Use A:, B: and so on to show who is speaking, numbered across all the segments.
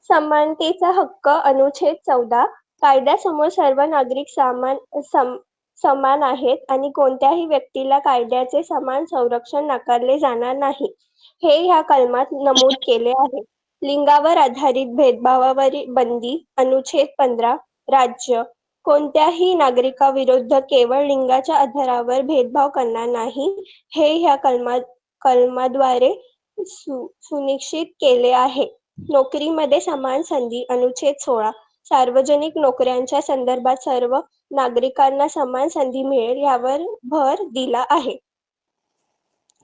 A: समानतेचा हक्क अनुच्छेद 14 कायद्यासमोर सर्व नागरिक समान आहेत आणि कोणत्याही व्यक्तीला कायद्याचे समान संरक्षण नाकारले जाणार नाही, हे ह्या कलमात नमूद केले आहे. लिंगावर आधारित भेदभावावरील बंदी अनुच्छेद 15 राज्य कोणत्याही नागरिकाविरुद्ध केवळ लिंगाच्या आधारावर भेदभाव करणार नाही, हे ह्या कलमाद्वारे सुनिश्चित केले आहे. नोकरीमध्ये समान संधी अनुच्छेद 16 सार्वजनिक नोकऱ्यांच्या संदर्भात सर्व नागरिकांना समान संधी मिळेल यावर भर दिला आहे.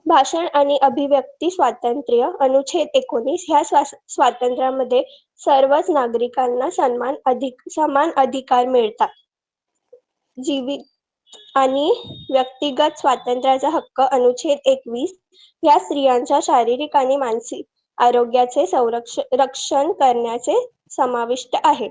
A: भाषण आणि अभिव्यक्ती स्वातंत्र्य अनुच्छेद 19 ह्या स्वातंत्र्यामध्ये सर्वच नागरिकांना समान अधिकार मिळतात. जीवित आणि व्यक्तिगत स्वातंत्र्याचा हक्क अनुच्छेद 21 ह्या स्त्रियांच्या शारीरिक आणि मानसिक आरोग्याचे रक्षण करण्याचे समाविष्ट आहे.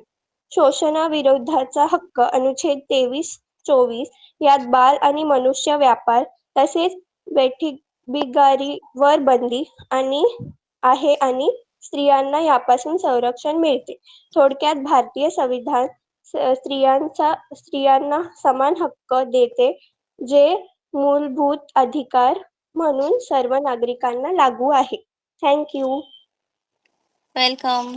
A: शोषणाविरोधाचा हक्क अनुच्छेद 23-24 यात बाल आणि मनुष्य व्यापार तसेच वेठबिगारीवर बंदी आहे आणि स्त्रियांना यापासून संरक्षण मिळते. थोडक्यात भारतीय संविधान स्त्रियांना समान हक्क देते, जे मूलभूत अधिकार म्हणून सर्व नागरिकांना लागू आहे. Thank you.
B: वेलकम.